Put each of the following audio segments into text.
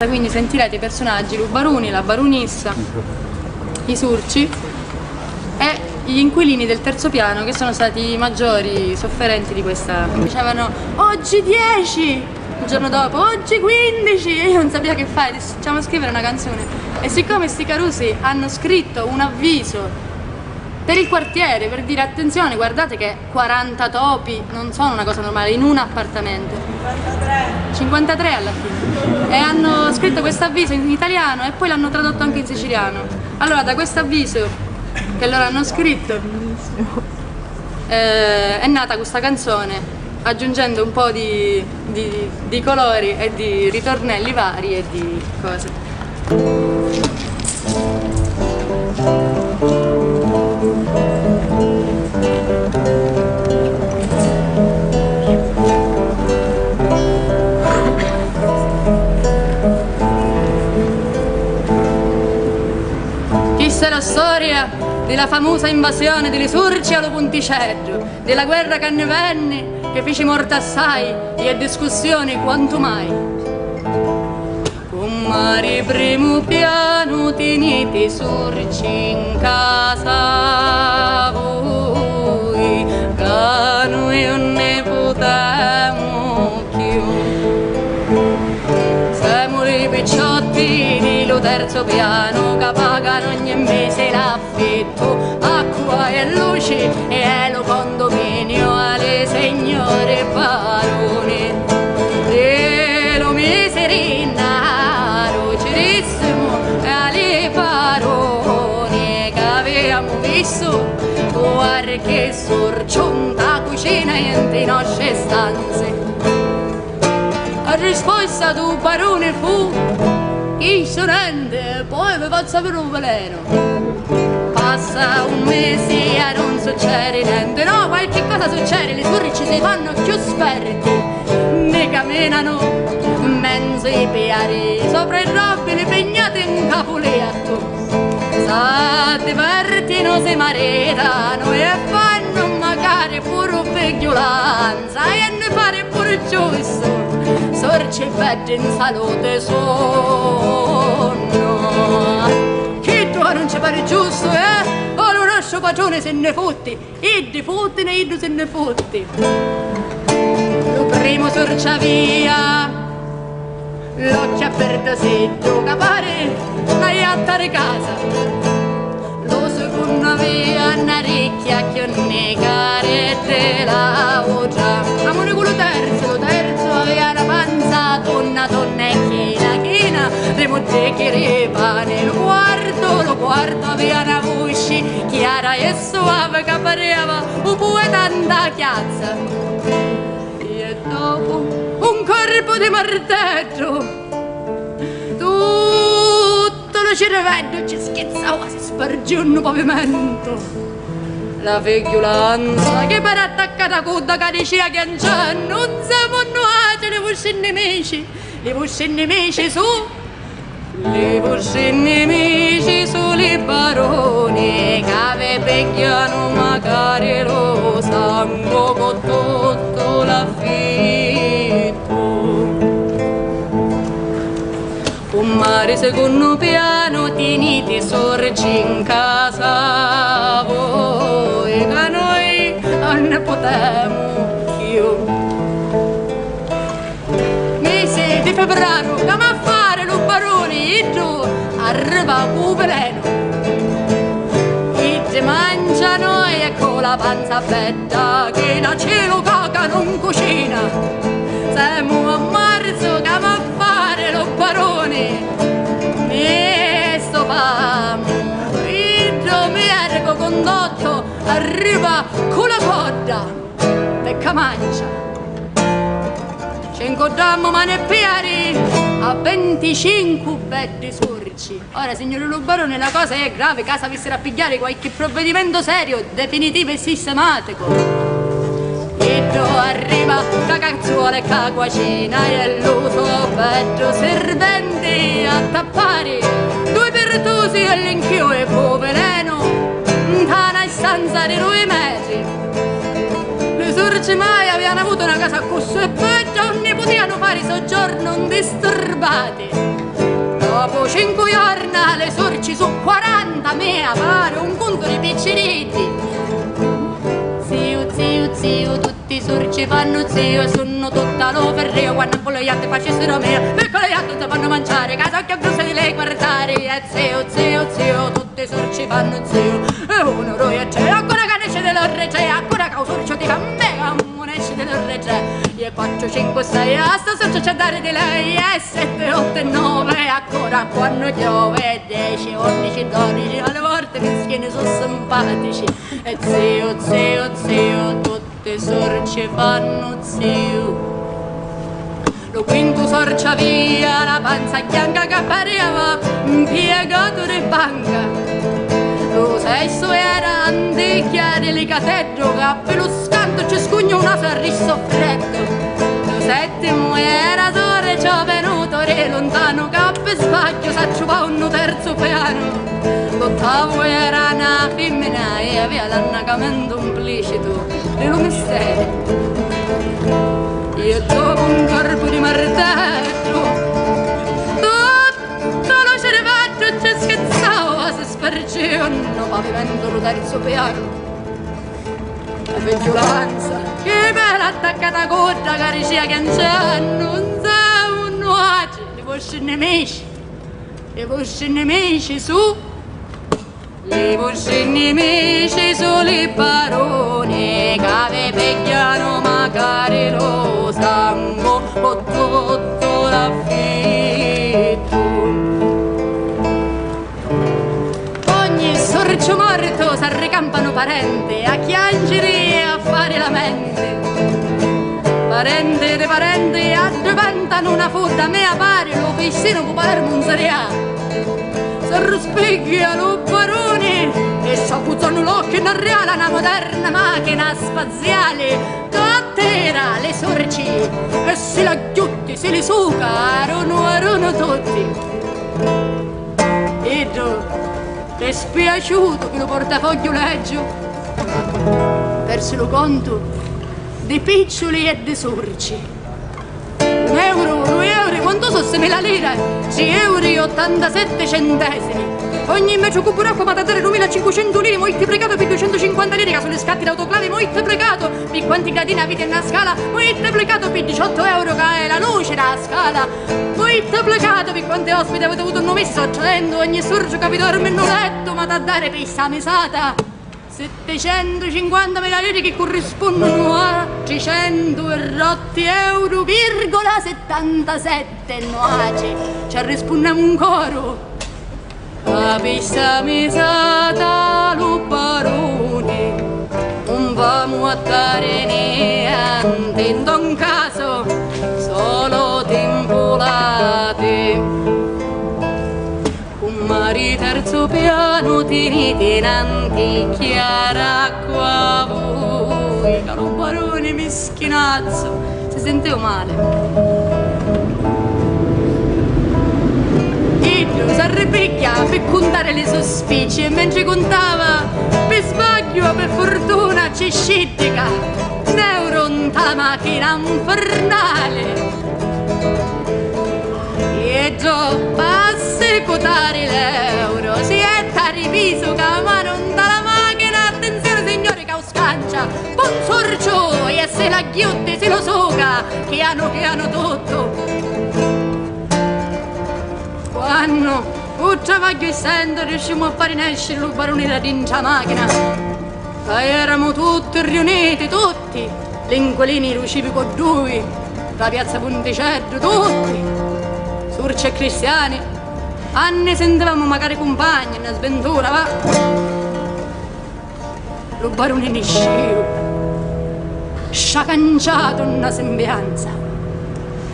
Quindi sentirete i personaggi, Lubaruni, la baronessa, i surci e gli inquilini del terzo piano, che sono stati i maggiori sofferenti di questa. Dicevano oggi 10, il giorno dopo oggi 15 e io non sapevo che fare, facciamo scrivere una canzone. E siccome sti carusi hanno scritto un avviso per il quartiere per dire attenzione, guardate che 40 topi non sono una cosa normale in un appartamento. 53 alla fine. E hanno scritto questo avviso in italiano e poi l'hanno tradotto anche in siciliano. Allora da questo avviso che loro hanno scritto è nata questa canzone, aggiungendo un po' di colori e di ritornelli vari e di cose. Questa è la storia della famosa invasione delle Surci allo Ponticeggio, della guerra che ne venne, che fece morte assai e discussioni quanto mai. Con mare primo piano tenete Surci in casa voi, che noi non ne potremo più. Siamo i picciotti dello terzo piano che pagano ogni mese l'affitto, acqua e luce e lo condominio alle signore baroni. E lo miserina rocerissimo alle baroni che avevamo visto qualche sorciunta cucina in nostre stanze. La risposta del barone fu: chi se rende, poi vi faccio sapere un veleno. Passa un mese e non succede niente, no, qualche cosa succede, le surci si fanno più esperti, ne camminano mezzo i piari, sopra i robbi pegnate in capoletto. Si divertono, si maritano e fanno magari pure violenza e ne fare pure giusto. Sorci e peggio in salute sono. Chi tu non ci pare giusto, eh? O non lascio padrone se ne fotti, iddi fottine, iddi se ne fotti. Lo primo sorcia via, l'occhio aperto setto, che pare stai a tare casa. Lo secondo via una ricchia che ne carette la ogia. Amore con lo terzo aveva una panza tonna e china, le motte pane, lo quarto aveva una voce chiara e suave che pareva un po' tanta chiazza. E dopo un corpo di martello, tutto lo cervello ci schizzava, si spargiva un pavimento. La violenza che per attaccare a coda che diceva che non siamo noi le vostri nemici, le vostri nemici su, le vostri nemici su le baroni che vi picchiano magari lo sangue con tutto l'affitto. Un mare secondo piano tenete sorci in casa voi, che noi non ne potremo più. Mese di febbraio, che a fare lo barone, e giù arriva un veleno. E ti mangiano e con la panza bella che da cielo caca non cucina. Siamo a marzo che a fare lo barone e sto famo. E giù mi ergo condotto, arriva con la coda e che mangia. Ci incontriamo mani e piedi a 25 belli sorci. Ora, signore Lubarone, la cosa è grave, casa avessero a pigliare qualche provvedimento serio, definitivo e sistematico. E giù arriva la cazzuola e la cucina e l'uso peggio serventi a tappare due pertusi e l'inchio e povereno in una stanza di 2 mesi. Le sorci mai avevano avuto una casa così e peggio, non ne potevano fare soggiorno indisturbati. Dopo 5 giorni le sorci su 40 me pare un conto di picciritti. Zio, tutti i sorci fanno zio e sono tutta lo per rio. Quando con le iatte facessero mia, perché le iatte non si fanno mangiare, che occhio grosso di lei guardare. E zio, tutti i sorci fanno zio. E uno roia c'è, ancora che ne esce dell'orregge, ancora che un sorcio di cammè, non esce dell'orregge. E 4, 5, 6, a sta sorcio c'è dare di lei. E 7, 8 e 9, ancora quando piove. 10, 11, 12, alle volte che schiene sono simpatici. E zio, tutti i sorci fanno zio. Lo quinto sorcia via, la panza bianca che pareva impiegato di banca. Lo sesto era anticchia delicateggio, che per lo scanto ci scugno una sorriso freddo. Lo settimo era sorcia venuto re lontano, che per sbaglio s'acciupava un terzo piano. L'ottavo era una femmina e aveva l'annacamento implicito dello mistero. E dopo un corpo di martello tutto lo cervello ci scherzava, si spargevano pavimento lo terzo piano. La peggiolanza che me l'ha attaccata a coda che diceva che non sa un nuoce, le vostri nemici su. Le vostri nemici sono i baroni che vi picchiano magari lo sangue o tutto l'affitto. Ogni sorcio morto s'arricampano parenti a chiangere e a fare lamenti. Parenti dei parenti addiventano una fotta a me a pari lo vicino può Palermo un seriale. S'arrispecchia lo barone e s'accuzzano l'occhio in reale una moderna macchina spaziale che attira le sorci e se la chiutti, se li suca, arono tutti. E tu, è spiaciuto che lo portafoglio leggio, perso lo conto di piccioli e di sorci. €1, €2, quanto sono 6.000 lire? 6,87 €. Ogni metro cubo d'acqua va da dare 2.500 lire, moltiplicato per 250 lire, che sulle scatti d'autoclave, moltiplicato per quanti gradini avete in una scala, moltiplicato per 18 € che è la luce della scala, moltiplicato per quanti ospiti avete avuto un mese accadendo, ogni sorgio che vi dorme in un letto, ma da dare per sta mesata 750.000 lire che corrispondono a 300 e rotti €,77 nuace. Ci rispondiamo un coro. A questa mesata lo barone non vamo a dare niente, in un caso solo temporate. Mari terzo piano tenete in antichiara qua voi, caro barone meschinazzo, si sentevo male. Io s'arrepicchia per contare le sospicie e mentre contava per sbaglio per fortuna c'è scettica l'euro in ta macchina infernale. E già passi cotare l'euro, si è riviso che a mano dalla macchina, attenzione signore che scancia, buon sorcio e se la ghiutte se lo soca, che hanno tutto. Quando un travaglio essendo riuscimmo a fare nascere lo barone da dentro la macchina, che eravamo tutti riuniti, tutti, l'inquilini riuscivi con due, la piazza Ponticello, tutti. Sorci e cristiani, anni sentivamo magari compagni, una sventura, va? Lo barone di scio, s'ha cangiato una sembianza,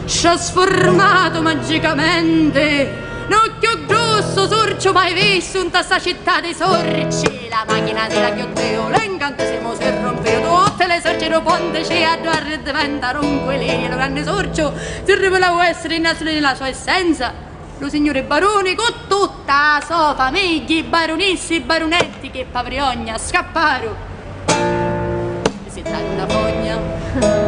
s'ha sformato magicamente, un occhio grosso, sorcio mai visto in questa città dei sorci, la macchina della chiotteo, l'incantesimo si rompeva, tutte le sorci del ponte ci addoarre diventarono inquilini, lo grande sorcio si rivelava essere innanzitutto nella sua essenza, lo signore barone con tutta la sua famiglia, i baronissi, i baronetti che pavrigna scapparono, e si dà una fogna.